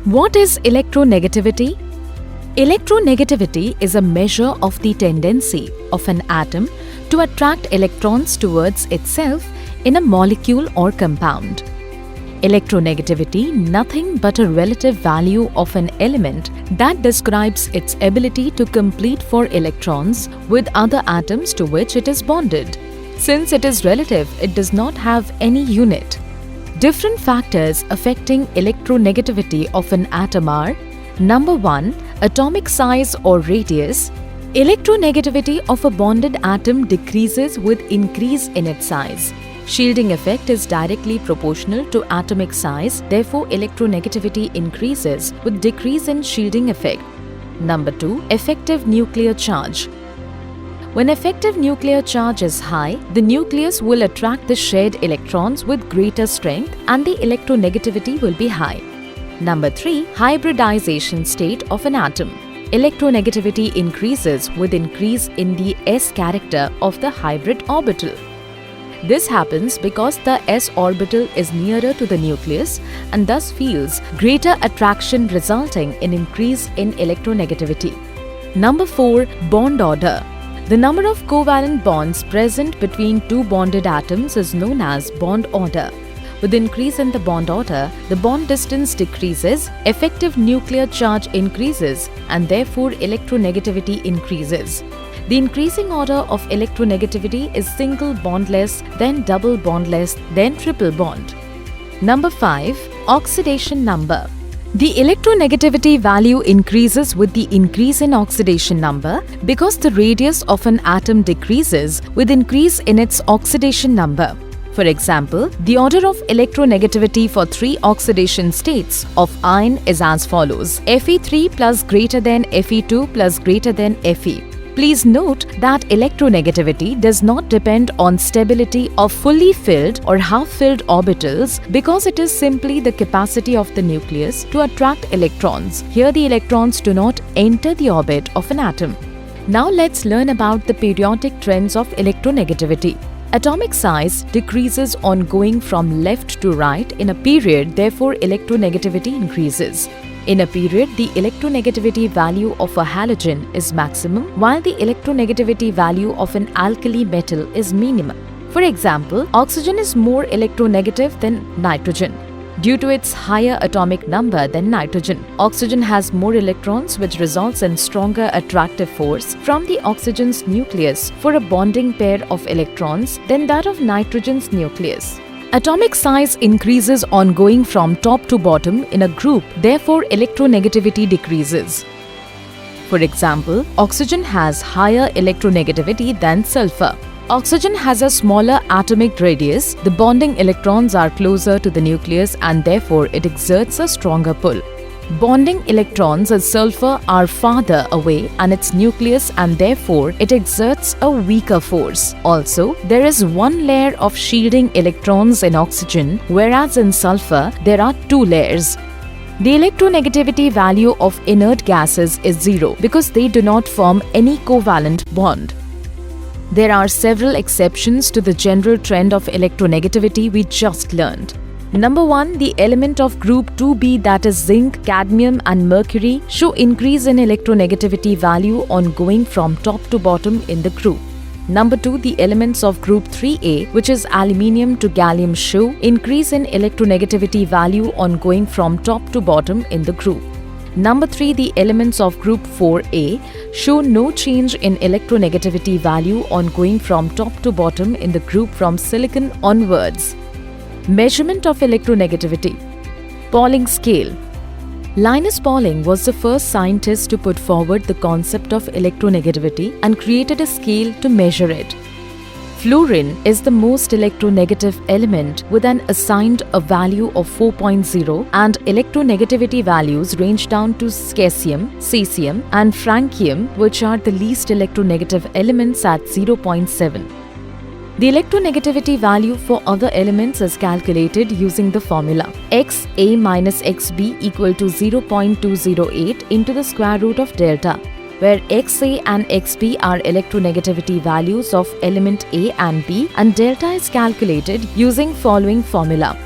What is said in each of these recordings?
What is electronegativity? Electronegativity is a measure of the tendency of an atom to attract electrons towards itself in a molecule or compound. Electronegativity, nothing but a relative value of an element that describes its ability to compete for electrons with other atoms to which it is bonded. Since it is relative, it does not have any unit. Different factors affecting electronegativity of an atom are: Number 1. Atomic size or radius. Electronegativity of a bonded atom decreases with increase in its size. Shielding effect is directly proportional to atomic size, therefore electronegativity increases with decrease in shielding effect. Number 2. Effective nuclear charge. When effective nuclear charge is high, the nucleus will attract the shared electrons with greater strength and the electronegativity will be high. Number 3. Hybridization state of an atom. Electronegativity increases with increase in the s character of the hybrid orbital. This happens because the s orbital is nearer to the nucleus and thus feels greater attraction, resulting in increase in electronegativity. Number 4. Bond order. The number of covalent bonds present between two bonded atoms is known as bond order. With increase in the bond order, the bond distance decreases, effective nuclear charge increases, and therefore electronegativity increases. The increasing order of electronegativity is single bondless, then double bondless, then triple bond. Number 5. Oxidation number. The electronegativity value increases with the increase in oxidation number because the radius of an atom decreases with increase in its oxidation number. For example, the order of electronegativity for 3 oxidation states of iron is as follows: Fe3 plus greater than Fe2 plus greater than Fe. Please note that electronegativity does not depend on stability of fully filled or half-filled orbitals because it is simply the capacity of the nucleus to attract electrons. Here the electrons do not enter the orbit of an atom. Now let's learn about the periodic trends of electronegativity. Atomic size decreases on going from left to right in a period, therefore electronegativity increases. In a period, the electronegativity value of a halogen is maximum, while the electronegativity value of an alkali metal is minimum. For example, oxygen is more electronegative than nitrogen. Due to its higher atomic number than nitrogen, oxygen has more electrons, which results in stronger attractive force from the oxygen's nucleus for a bonding pair of electrons than that of nitrogen's nucleus. Atomic size increases on going from top to bottom in a group, therefore electronegativity decreases. For example, oxygen has higher electronegativity than sulfur. Oxygen has a smaller atomic radius, the bonding electrons are closer to the nucleus and therefore it exerts a stronger pull. Bonding electrons as sulfur are farther away and its nucleus, and therefore it exerts a weaker force. Also, there is one layer of shielding electrons in oxygen, whereas in sulfur there are 2 layers. The electronegativity value of inert gases is 0 because they do not form any covalent bond. There are several exceptions to the general trend of electronegativity we just learned. Number 1. The element of group 2b, that is zinc, cadmium and mercury, show increase in electronegativity value on going from top to bottom in the group. Number 2. The elements of group 3a, which is aluminium to gallium, show increase in electronegativity value on going from top to bottom in the group. Number 3. The elements of group 4a show no change in electronegativity value on going from top to bottom in the group from silicon onwards. Measurement of electronegativity. Pauling scale. Linus Pauling was the first scientist to put forward the concept of electronegativity and created a scale to measure it. Fluorine is the most electronegative element with an assigned a value of 4.0, and electronegativity values range down to scacium, cesium and francium, which are the least electronegative elements at 0.7. The electronegativity value for other elements is calculated using the formula Xa minus Xb equal to 0.208 into the square root of delta, where Xa and Xb are electronegativity values of element A and B, and delta is calculated using following formula.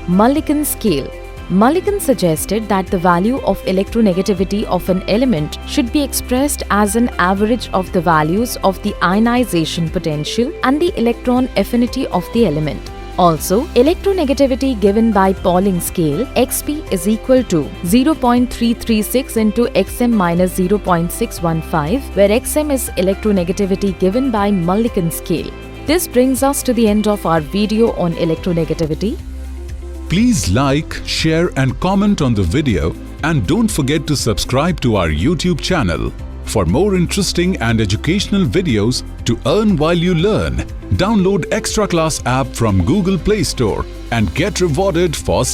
Mulliken scale. Mulligan suggested that the value of electronegativity of an element should be expressed as an average of the values of the ionization potential and the electron affinity of the element. Also, electronegativity given by Pauling scale Xp is equal to 0.336 into Xm minus 0.615, where Xm is electronegativity given by Mulligan scale. This brings us to the end of our video on electronegativity. Please like, share and comment on the video, and don't forget to subscribe to our YouTube channel. For more interesting and educational videos to earn while you learn, download Extra Class app from Google Play Store and get rewarded for studying.